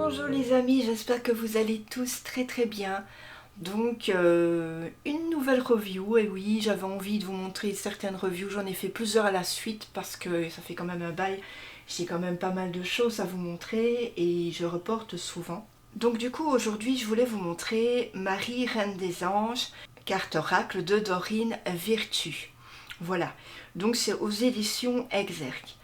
Bonjour les amis, j'espère que vous allez tous très bien. Donc une nouvelle review, et oui j'avais envie de vous montrer certaines reviews, j'en ai fait plusieurs à la suite parce que ça fait quand même un bail, j'ai quand même pas mal de choses à vous montrer et je reporte souvent. Donc du coup aujourd'hui je voulais vous montrer Marie Reine des Anges, carte oracle de Dorine Virtue. Voilà, donc c'est aux éditions Exergue.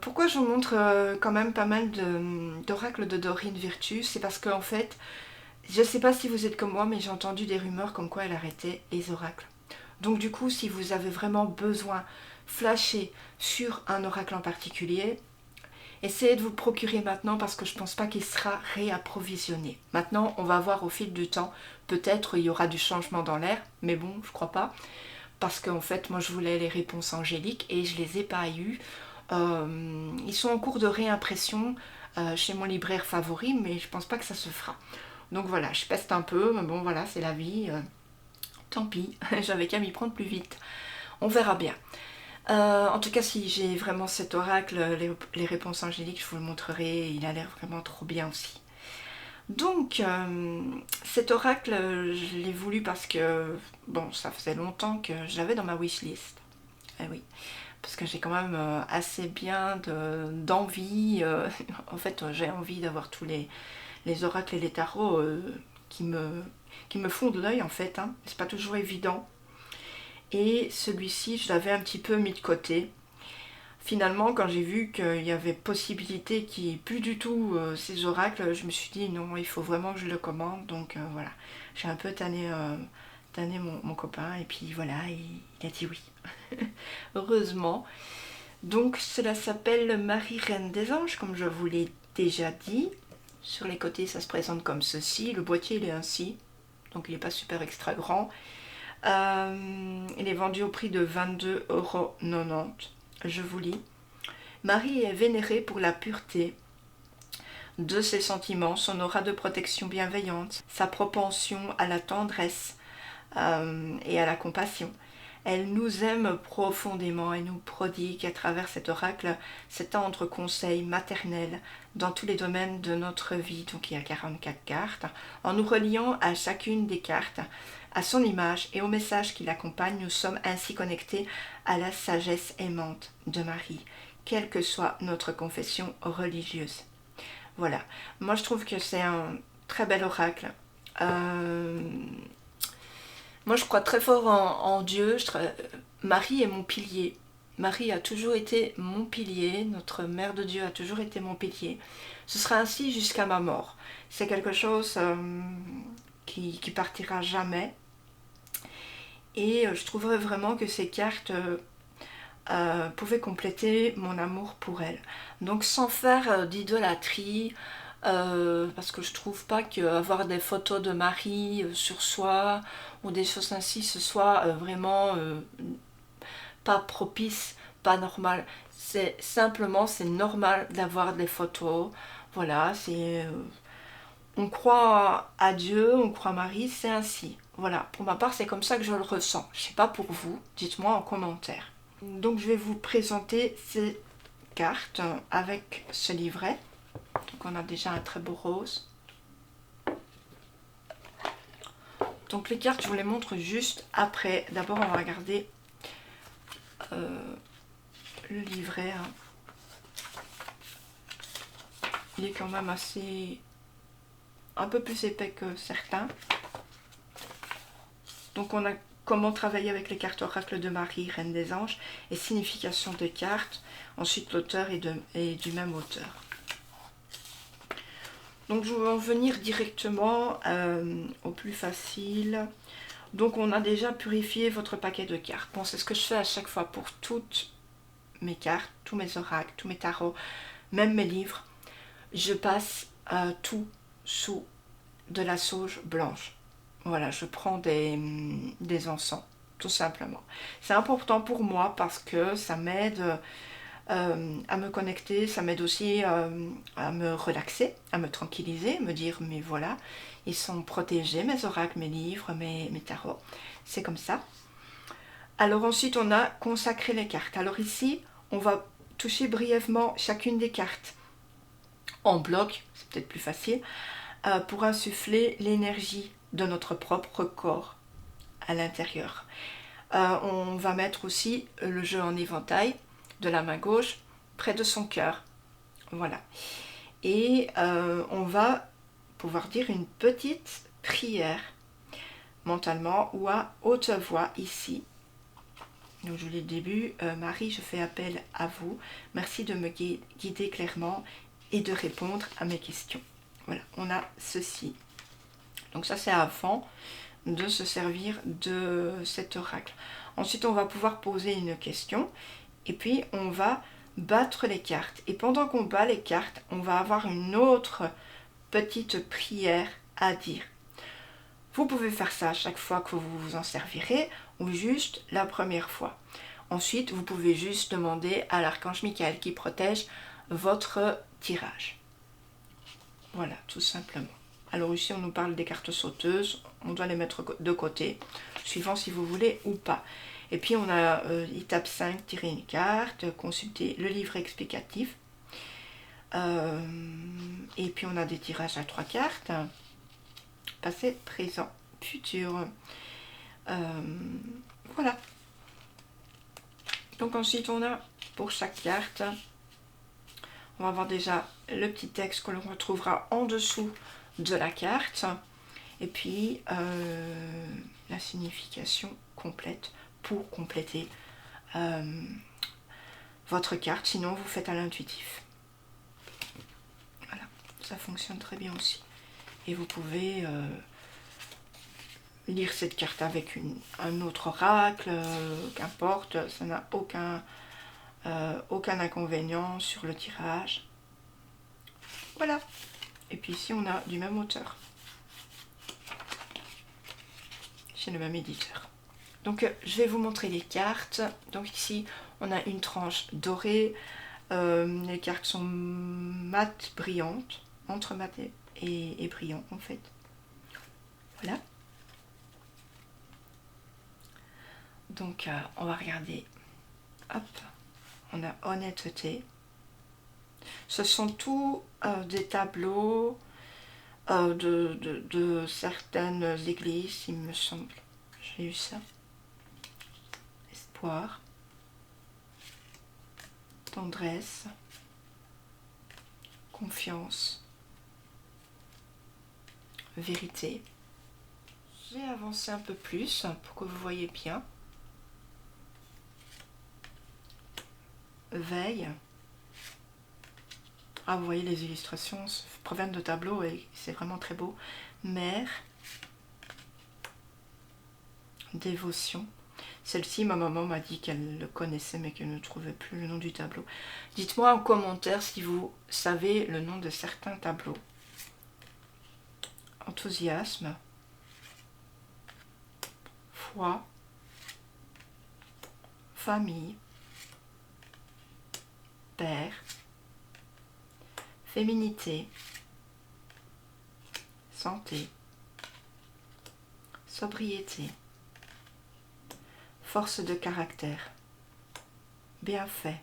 Pourquoi je vous montre quand même pas mal d'oracles de Dorine Virtue? C'est parce qu'en fait, je ne sais pas si vous êtes comme moi, mais j'ai entendu des rumeurs comme quoi elle arrêtait les oracles. Donc du coup, si vous avez vraiment besoin, flasher sur un oracle en particulier, essayez de vous procurer maintenant parce que je ne pense pas qu'il sera réapprovisionné. Maintenant, on va voir au fil du temps, peut-être il y aura du changement dans l'air, mais bon, je crois pas. Parce qu'en fait, moi je voulais les réponses angéliques et je les ai pas eues. Ils sont en cours de réimpression chez mon libraire favori, mais je pense pas que ça se fera. Donc voilà, je peste un peu, mais bon voilà, c'est la vie. Tant pis, j'avais qu'à m'y prendre plus vite. On verra bien. En tout cas, si j'ai vraiment cet oracle, les réponses angéliques, je vous le montrerai. Il a l'air vraiment trop bien aussi. Donc, cet oracle, je l'ai voulu parce que, bon, ça faisait longtemps que je l'avais dans ma wishlist. Eh oui, parce que j'ai quand même assez bien d'envie. En fait, j'ai envie d'avoir tous les oracles et les tarots qui me font de l'œil, en fait. Hein. C'est pas toujours évident. Et celui-ci, je l'avais un petit peu mis de côté. Finalement, quand j'ai vu qu'il y avait possibilité qu'il n'y ait plus du tout ces oracles, je me suis dit non, il faut vraiment que je le commande. Donc voilà, j'ai un peu tanné mon copain et puis voilà, il a dit oui. Heureusement. Donc cela s'appelle Marie Reine des Anges, comme je vous l'ai déjà dit. Sur les côtés, ça se présente comme ceci. Le boîtier, il est ainsi. Donc il n'est pas super extra grand. Il est vendu au prix de 22,90 €. Je vous lis. Marie est vénérée pour la pureté de ses sentiments, son aura de protection bienveillante, sa propension à la tendresse et à la compassion. Elle nous aime profondément et nous prodigue à travers cet oracle ses tendres conseils maternels dans tous les domaines de notre vie. Donc il y a 44 cartes. En nous reliant à chacune des cartes, à son image et au message qui l'accompagne, nous sommes ainsi connectés à la sagesse aimante de Marie, quelle que soit notre confession religieuse. Voilà, moi je trouve que c'est un très bel oracle. Moi je crois très fort en Dieu. Marie est mon pilier. Marie a toujours été mon pilier, notre Mère de Dieu a toujours été mon pilier. Ce sera ainsi jusqu'à ma mort. C'est quelque chose qui partira jamais. Et je trouverais vraiment que ces cartes pouvaient compléter mon amour pour elle. Donc sans faire d'idolâtrie, parce que je trouve pas qu'avoir des photos de Marie sur soi ou des choses ainsi, ce soit vraiment pas propice, pas normal. C'est simplement, c'est normal d'avoir des photos. Voilà, c'est on croit à Dieu, on croit à Marie, c'est ainsi. Voilà, pour ma part, c'est comme ça que je le ressens. Je sais pas pour vous, dites-moi en commentaire. Donc je vais vous présenter ces cartes avec ce livret. Donc on a déjà un très beau rose. Donc les cartes, je vous les montre juste après. D'abord, on va regarder le livret. Hein. Il est quand même assez... un peu plus épais que certains. Donc on a comment travailler avec les cartes oracles de Marie, Reine des Anges, et signification des cartes. Ensuite l'auteur est du même auteur. Donc je vais en venir directement au plus facile. Donc on a déjà purifié votre paquet de cartes. Bon, c'est ce que je fais à chaque fois pour toutes mes cartes, tous mes oracles, tous mes tarots, même mes livres. Je passe tout sous de la sauge blanche. Voilà, je prends des encens, tout simplement. C'est important pour moi parce que ça m'aide à me connecter, ça m'aide aussi à me relaxer, à me tranquilliser, me dire mais voilà, ils sont protégés, mes oracles, mes livres, mes tarots. C'est comme ça. Alors ensuite, on a consacré les cartes. Alors ici, on va toucher brièvement chacune des cartes. en bloc, c'est peut-être plus facile, pour insuffler l'énergie de notre propre corps à l'intérieur. On va mettre aussi le jeu en éventail de la main gauche près de son cœur. Voilà. Et on va pouvoir dire une petite prière mentalement ou à haute voix ici. Donc je l'ai au début, Marie, je fais appel à vous. Merci de me guider clairement et de répondre à mes questions. Voilà, on a ceci. Donc ça c'est avant de se servir de cet oracle. Ensuite on va pouvoir poser une question et puis on va battre les cartes. Et pendant qu'on bat les cartes, on va avoir une autre petite prière à dire. Vous pouvez faire ça à chaque fois que vous vous en servirez ou juste la première fois. Ensuite, vous pouvez juste demander à l'archange Michael qui protège votre tirage. Voilà, tout simplement. Alors ici, on nous parle des cartes sauteuses. On doit les mettre de côté, suivant si vous voulez ou pas. Et puis, on a étape 5, tirer une carte, consulter le livre explicatif. Et puis, on a des tirages à 3 cartes. Passé, présent, futur. Voilà. Donc ensuite on a pour chaque carte, on va avoir déjà le petit texte que l'on retrouvera en dessous de la carte. Et puis la signification complète pour compléter votre carte. Sinon vous faites à l'intuitif. Voilà, ça fonctionne très bien aussi. Et vous pouvez lire cette carte avec un autre oracle, qu'importe, ça n'a aucun inconvénient sur le tirage. Voilà. Et puis ici on a du même auteur, chez le même éditeur. Donc je vais vous montrer les cartes. Donc ici on a une tranche dorée. Les cartes sont mat brillantes, entre mat et brillant en fait. Voilà. Donc on va regarder. Hop, on a honnêteté. Ce sont tous des tableaux de certaines églises, il me semble. J'ai eu ça. Espoir. Tendresse. Confiance. Vérité. J'ai avancé un peu plus pour que vous voyez bien. Veille. Ah, vous voyez les illustrations proviennent de tableaux et c'est vraiment très beau. Mère. Dévotion. Celle-ci, ma maman m'a dit qu'elle le connaissait mais qu'elle ne trouvait plus le nom du tableau. Dites-moi en commentaire si vous savez le nom de certains tableaux. Enthousiasme. Foi. Famille. Père. Féminité. Santé. Sobriété. Force de caractère. Bienfait.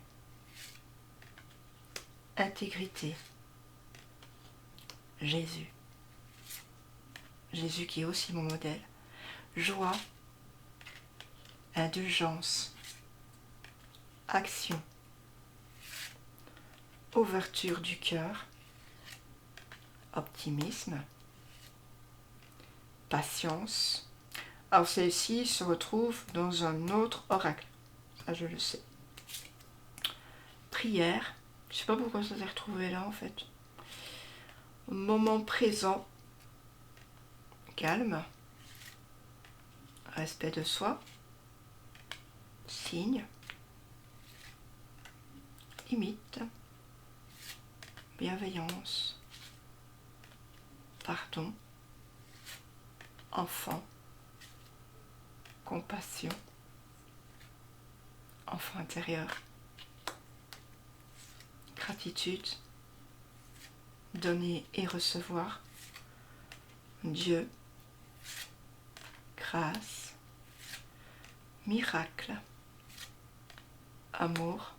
Intégrité. Jésus. Jésus qui est aussi mon modèle. Joie. Indulgence. Action. Ouverture du cœur. Optimisme. Patience. Alors celle-ci se retrouve dans un autre oracle. Ça je le sais. Prière. Je sais pas pourquoi ça s'est retrouvé là en fait. Moment présent. Calme. Respect de soi. Signe. Limite. Bienveillance. Pardon. Enfant. Compassion. Enfant intérieur. Gratitude. Donner et recevoir. Dieu. Grâce. Miracle. Amour.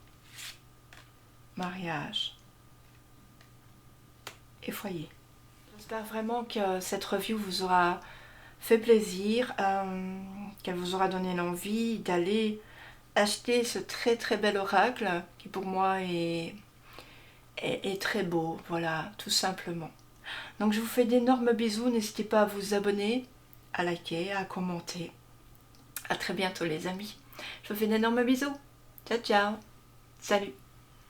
Mariage. et foyer. J'espère vraiment que cette review vous aura fait plaisir, qu'elle vous aura donné l'envie d'aller acheter ce très très bel oracle qui pour moi est très beau, voilà, tout simplement. Donc je vous fais d'énormes bisous, n'hésitez pas à vous abonner, à liker, à commenter. À très bientôt les amis. Je vous fais d'énormes bisous. Ciao ciao. Salut.